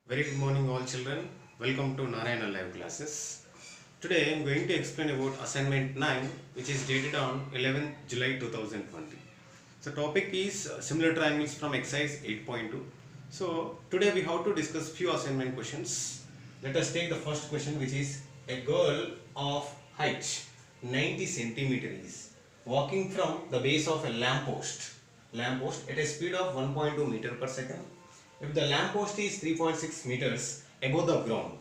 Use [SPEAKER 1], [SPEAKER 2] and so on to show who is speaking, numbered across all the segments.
[SPEAKER 1] Very good morning all children. Welcome to Narayana Live Classes. Today I am going to explain about assignment 9 which is dated on 11th July 2020. So topic is similar triangles from exercise 8.2. So today we have to discuss few assignment questions. Let us take the first question, which is a girl of height 90 centimeters walking from the base of a lamppost at a speed of 1.2 meter per second. If the lamppost is 3.6 meters above the ground,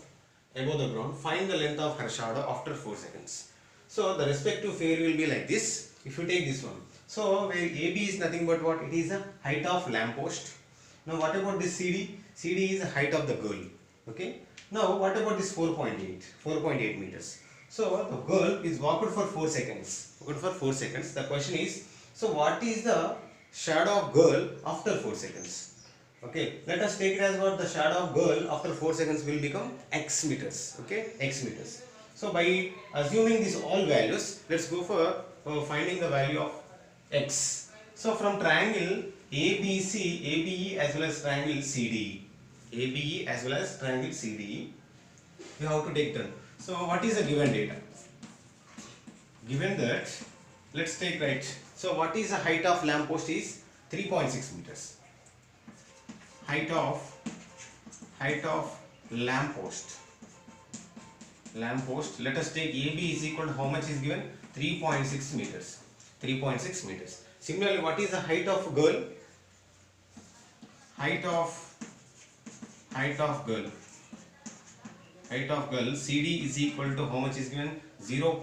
[SPEAKER 1] find the length of her shadow after 4 seconds. So the respective figure will be like this. If you take this one, so where AB is nothing but what? It is the height of lamppost. Now what about this CD? CD is the height of the girl. Okay. Now what about this 4.8 meters? So the girl is walked for 4 seconds. The question is, so what is the shadow of girl after 4 seconds? Okay, let us take it as what the shadow of girl after 4 seconds will become x meters. Okay, x meters. So by assuming these all values, let's go for finding the value of x. So from triangle ABE as well as triangle CDE, we have to take turn. So what is the given data? Given that, let's take right. So what is the height of lamppost is 3.6 meters. Height of lamppost. Let us take AB is equal to how much is given? 3.6 meters. Similarly, what is the height of girl? Height of girl CD is equal to how much is given? 0.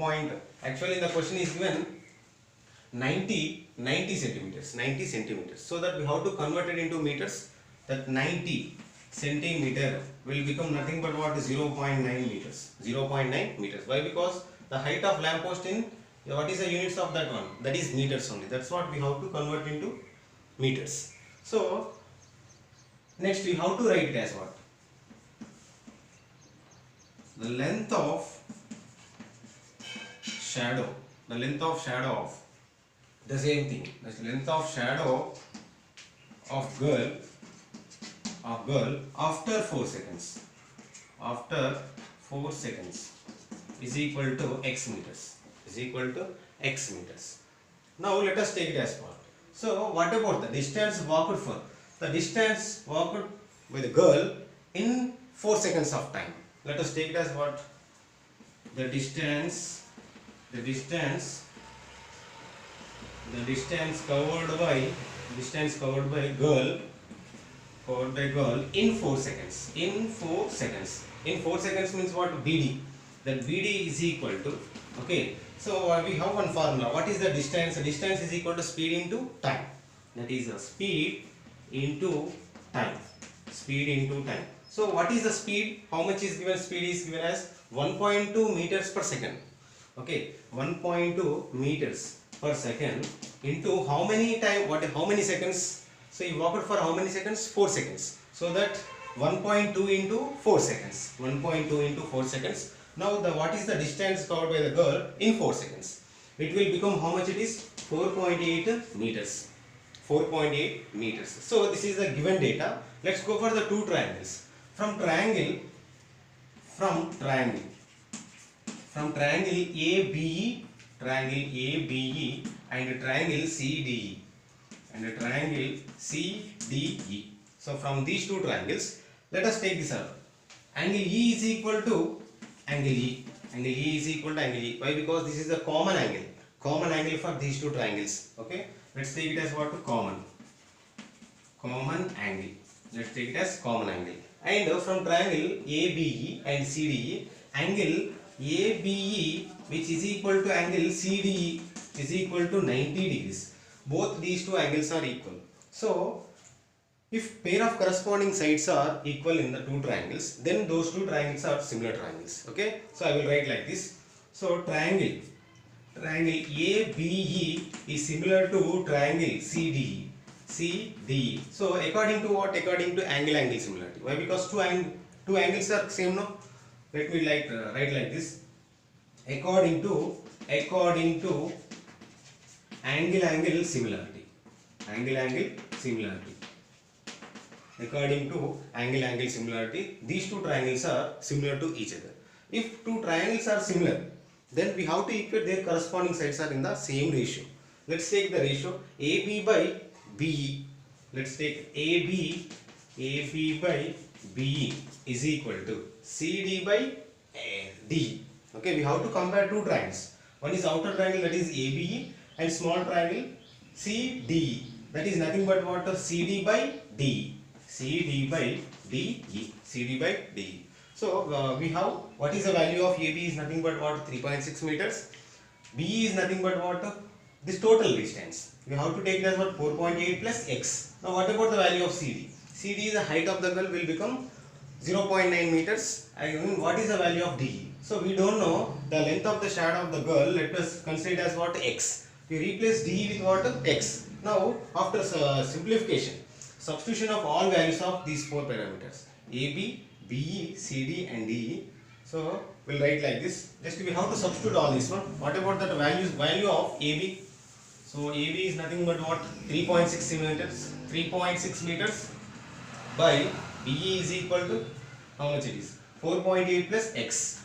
[SPEAKER 1] Actually the question is given 90 centimeters. So that we have to convert it into meters. That 90 centimeter will become nothing but what? 0.9 meters. Why? Because the height of lamppost in, what is the units of that one? That is meters only. That's what we have to convert into meters. So next we have to write it as what? The length of shadow of the same thing. That's the length of shadow of girl after 4 seconds is equal to x meters. Now let us take it as what? So what about the distance walked for? The distance walked by the girl in 4 seconds of time. Let us take it as what? The distance covered by girl in 4 seconds. In 4 seconds means what? BD. That BD is equal to, okay, so we have one formula. What is the distance? The distance is equal to speed into time. That is speed into time. So what is the speed? How much is given? Speed is given as 1.2 meters per second. Okay, 1.2 meters per second into how many time? How many seconds? So you walked for how many seconds? 4 seconds. So that 1.2 into 4 seconds. Now what is the distance covered by the girl in 4 seconds? It will become how much it is? 4.8 meters. So this is the given data. Let's go for the two triangles. From triangle ABE and triangle CDE. So from these two triangles, let us take this up. Angle E is equal to angle E. Why? Because this is the common angle for these two triangles. Okay, let's take it as what? Common angle. And from triangle ABE and CDE, angle ABE, which is equal to angle CDE, is equal to 90 degrees. Both these two angles are equal. So if pair of corresponding sides are equal in the two triangles, then those two triangles are similar triangles. Okay, so I will write like this. So triangle ABE is similar to triangle CDE. So according to what? According to angle similarity. Why? Because two angles are same, no? Let me write like this. According to angle similarity. according to angle similarity. These two triangles are similar to each other. If two triangles are similar, then we have to equate their corresponding sides are in the same ratio. Let's take the ratio AB by BE. Let's take AB by BE is equal to CD by DE. Okay, we have to compare two triangles. One is outer triangle, that is ABE, and small triangle CDE. That is nothing but what? CD by DE. CD by DE. CD by DE. So we have, what is the value of AB is nothing but what? 3.6 meters. BE is nothing but what? This total distance. We have to take it as what? 4.8 plus x. Now what about the value of CD? CD is the height of the girl will become 0.9 meters. And what is the value of DE? So we don't know the length of the shadow of the girl. Let us consider it as what? X. We replace DE with what? X. Now after simplification, substitution of all values of these four parameters AB, BE, CD and DE. So we'll write like this. Just we have to substitute all this one. What about the value of AB? So AB is nothing but what? 3.6 meters. 3.6 meters by BE is equal to how much it is? 4.8 plus x.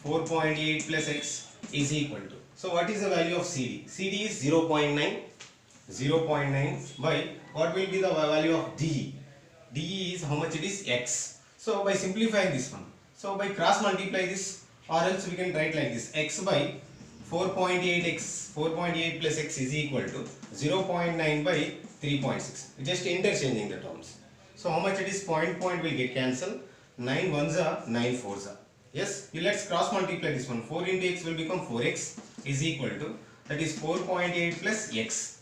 [SPEAKER 1] 4.8 plus x is equal to. So what is the value of CD? CD is 0.9. 0.9 by what will be the value of DE? DE is how much it is? X. So by simplifying this one, so by cross multiply this, or else we can write like this: x by 4.8x, 4.8 plus x is equal to 0.9 by 3.6. Just interchanging the terms. So how much it is? Point will get cancelled. 9 ones are 9 fours are. Yes, let's cross multiply this one. 4 into x will become 4x is equal to, that is 4.8 plus x.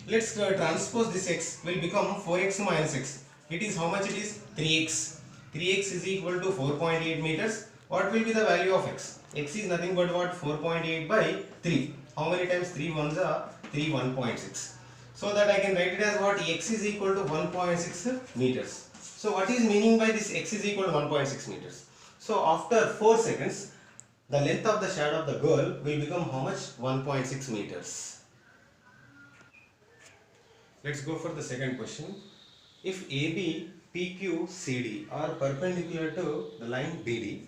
[SPEAKER 1] Let's transpose this x will become 4x minus x. It is how much it is? 3x. 3x is equal to 4.8 meters. What will be the value of x? X is nothing but what? 4.8 by 3. How many times 3 ones are? 3, 1.6. So that I can write it as what? X is equal to 1.6 meters. So what is meaning by this x is equal to 1.6 meters? So after 4 seconds, the length of the shadow of the girl will become how much? 1.6 meters. Let's go for the second question. If AB, PQ, CD are perpendicular to the line BD,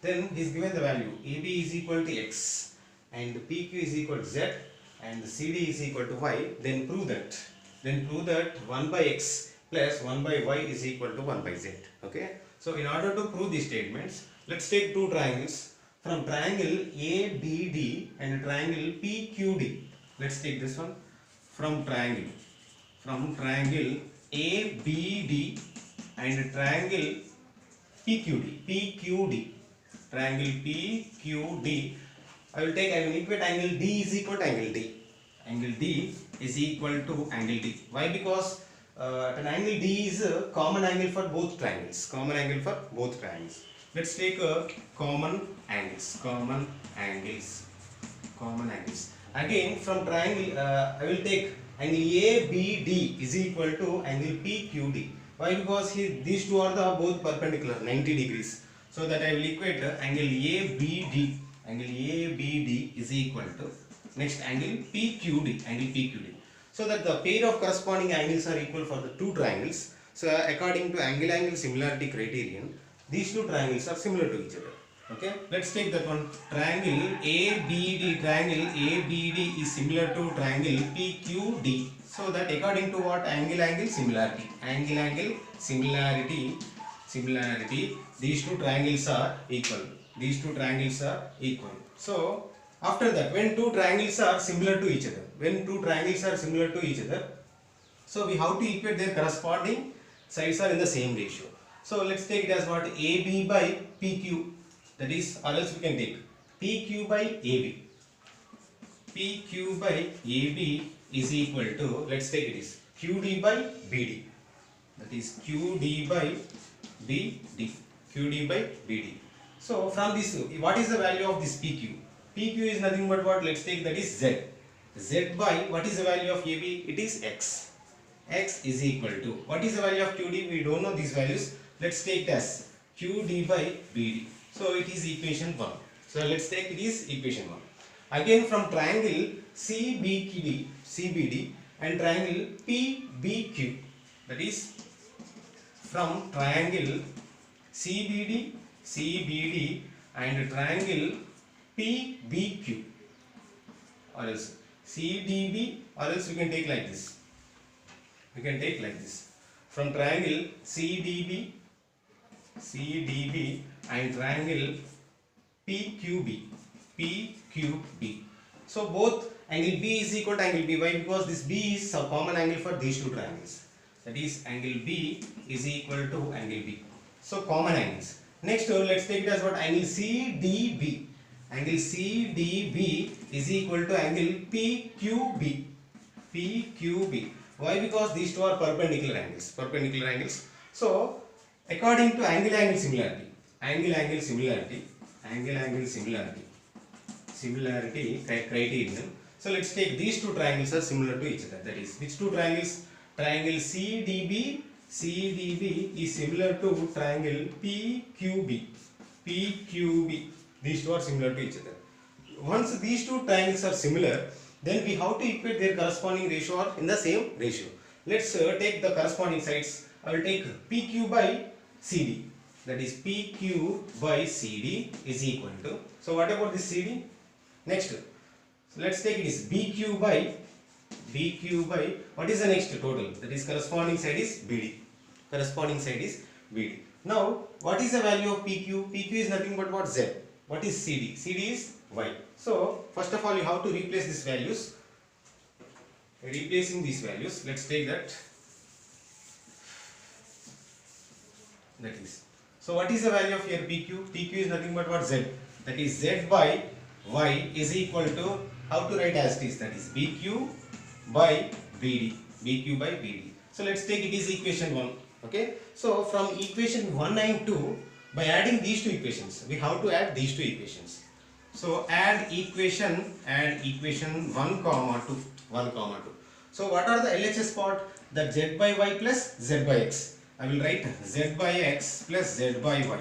[SPEAKER 1] then he is given the value AB is equal to x and PQ is equal to z and CD is equal to y. Then prove that 1 by x plus 1 by y is equal to 1 by z. Okay. So in order to prove these statements, let's take two triangles. From triangle ABD and triangle PQD. Let's take this one. From triangle ABD and triangle PQD. Triangle PQD. I will equate angle D is equal to angle D. Angle D is equal to angle D. Why? Because an angle D is a common angle for both triangles. Let's take common angles. Again, from triangle, I will take angle ABD is equal to angle PQD. Why? Because these two are both perpendicular, 90 degrees. So that I will equate angle ABD. Angle ABD is equal to next angle PQD. So that the pair of corresponding angles are equal for the two triangles. So according to angle similarity criterion, these two triangles are similar to each other. Okay, let's take that one. Triangle ABD is similar to triangle PQD. So that according to what? Angle similarity. Similarity. These two triangles are equal. So after that, when two triangles are similar to each other, so we have to equate their corresponding sides are in the same ratio. So let's take it as what? AB by PQ. That is, or else we can take PQ by AB. PQ by AB is equal to, let's take it is QD by BD. That is QD by BD. So from this, what is the value of this PQ? PQ is nothing but what? Let's take that is Z. Z by what is the value of AB? It is X. X is equal to, what is the value of QD? We don't know these values. Let's take it as QD by BD. So it is equation 1. So let's take it is equation 1. Again from triangle CBD and triangle PBQ. That is from triangle CBD and triangle PBQ, or else CDB, or else we can take like this. We can take like this. From triangle CDB and triangle PQB. So both angle B is equal to angle B. Why? Because this B is a common angle for these two triangles. That is, angle B is equal to angle B. So common angles. Next, let's take it as what? Angle CDB. Angle CDB is equal to angle PQB. Why? Because these two are perpendicular angles. So according to angle-angle similarity criterion. So let's take these two triangles are similar to each other. That is, which two triangles? Triangle CDB is similar to triangle PQB. These two are similar to each other. Once these two triangles are similar, then we have to equate their corresponding ratio or in the same ratio. Let's take the corresponding sides. I will take PQ by CD. That is, PQ by CD is equal to. So what about this CD? Next, so let's take it is BQ by what is the next total? That is, corresponding side is BD. Now, what is the value of PQ? PQ is nothing but what? Z. What is CD? CD is Y. So first of all, you have to replace these values. Replacing these values, let's take that. That is. So what is the value of here PQ? PQ is nothing but what? Z. That is, Z by Y is equal to, how to write as it is? That is, BQ by BD. So let's take it is equation 1. Okay. So from equation 1 and 2, by adding these two equations, we have to add these two equations. So add equation 1, 2. So what are the LHS part? That Z by Y plus Z by X. I will write Z by X plus Z by Y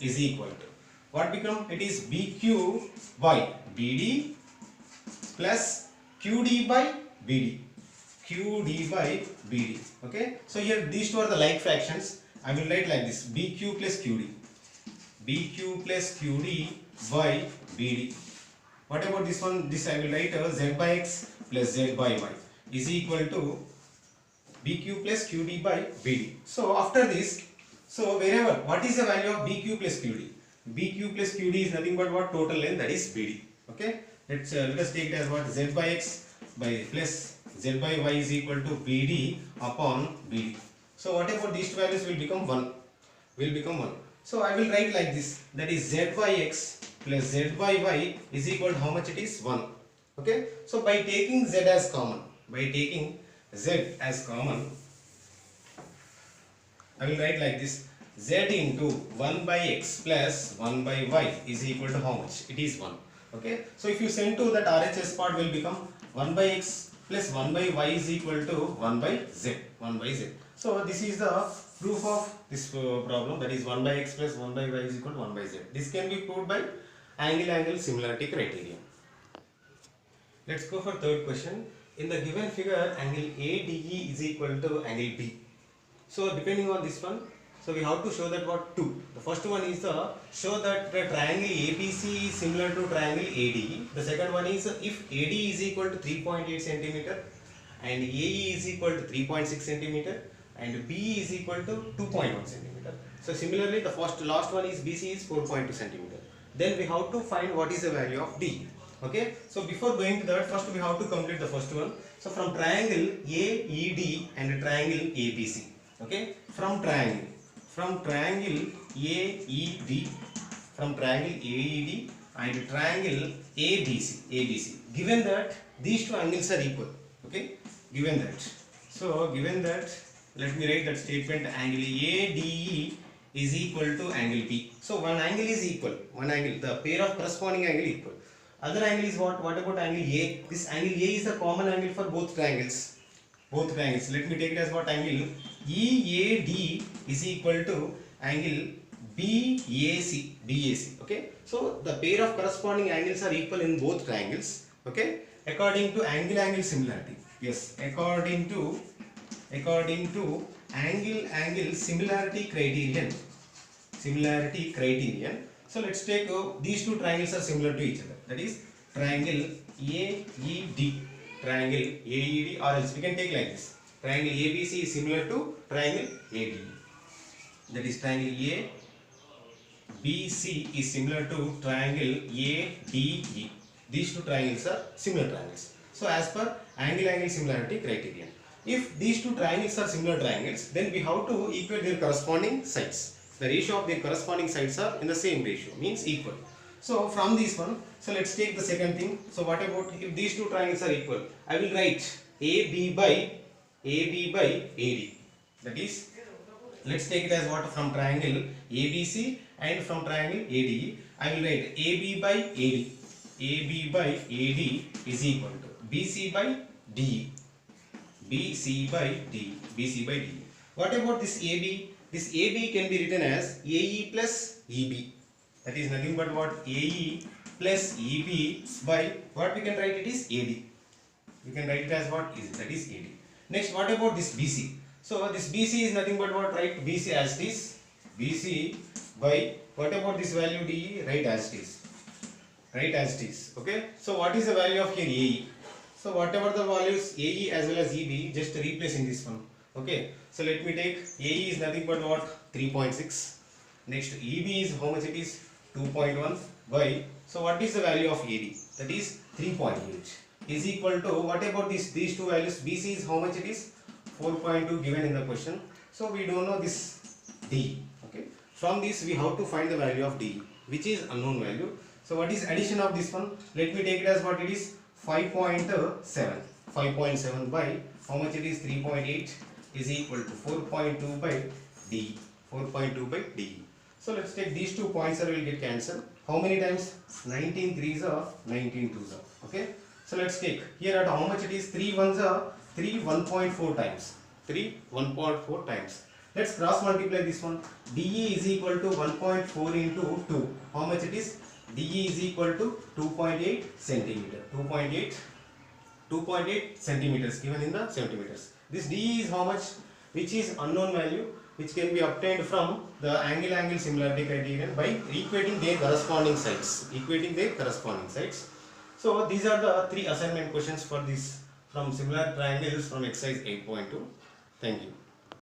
[SPEAKER 1] is equal to, what become? It is BQ by BD plus QD by BD. Okay. So here these two are the like fractions. I will write like this: BQ plus QD by BD. What about this one? This I will write Z by X plus Z by Y is equal to BQ plus QD by BD. So after this, so wherever, what is the value of BQ plus QD? BQ plus QD is nothing but what? Total length, that is BD. Okay. Let us take it as what? Z by X by plus Z by Y is equal to BD upon BD. So what about these two values will become 1? So I will write like this, that is Z by X plus Z by Y is equal to how much it is? 1. Okay. So by taking Z as common, I will write like this: Z into 1 by X plus 1 by Y is equal to how much? It is 1. Okay. So if you send to that RHS part will become 1 by X plus 1 by Y is equal to 1 by Z. So this is the proof of this problem, that is 1 by X plus 1 by Y is equal to 1 by Z. This can be proved by angle similarity criterion. Let's go for third question. In the given figure, angle ADE is equal to angle B. So depending on this one, so we have to show that what? 2. The first one is show that the triangle ABC is similar to triangle ADE. The second one is if AD is equal to 3.8 cm and AE is equal to 3.6 cm and B is equal to 2.1 cm. So similarly, the last one is BC is 4.2 cm. Then we have to find what is the value of D. Okay. So before going to that, first we have to complete the first one. So from triangle AED and triangle ABC. Okay. From triangle AED and triangle ABC. Given that these two angles are equal. Okay. Given that, let me write that statement: angle ADE is equal to angle B. So one angle is equal. The pair of corresponding angle equal. Other angle is what? What about angle A? This angle A is the common angle for both triangles. Let me take it as what? Angle EAD is equal to angle BAC. Okay. So the pair of corresponding angles are equal in both triangles. Okay. According to angle similarity. Yes. According to angle similarity criterion. Similarity criterion. So let's take these two triangles are similar to each other. That is triangle AED. Triangle AED, or else we can take like this. Triangle ABC is similar to triangle AD. That is triangle ABC is similar to triangle ADE. These two triangles are similar triangles. So as per angle similarity criterion, if these two triangles are similar triangles, then we have to equate their corresponding sides. The ratio of their corresponding sides are in the same ratio, means equal. So from this one, so let's take the second thing. So what about if these two triangles are equal? I will write AB by AD. That is, let's take it as what, from triangle ABC and from triangle ADE. I will write AB by AD. AB by AD is equal to BC by DE. BC by DE. What about this AB? This AB can be written as AE plus EB. That is nothing but what? AE plus EB by what we can write it is AD. We can write it as what is that is AD. Next, what about this BC? So this BC is nothing but what? Write BC as it is. BC by what about this value DE? Write as it is. Write as it is. Okay. So what is the value of here AE? So whatever the values AE as well as EB, just replace in this one. Okay. So let me take AE is nothing but what? 3.6. Next EB is how much it is? 2.1 by. So what is the value of AD? That is 3.8 is equal to what about these two values? BC is how much it is? 4.2 given in the question. So we don't know this D. Okay. From this we have to find the value of D, which is unknown value. So what is addition of this one? Let me take it as what it is? 5.7. 5.7 by how much it is? 3.8 is equal to 4.2 by D. 4.2 by D. So let's take these 2 points will get cancelled. How many times? 19 3s are 19 2s are. Okay. So let's take here at how much it is? 3 1s are 3 1.4 times. 3 1.4 times. Let's cross multiply this one. DE is equal to 1.4 into 2. How much it is? DE is equal to 2.8 centimeter. 2.8 centimeters given in the centimeters. This DE is how much? Which is unknown value, which can be obtained from the angle similarity criterion by equating their corresponding sides. So these are the 3 assignment questions for this from similar triangles from exercise 8.2. Thank you.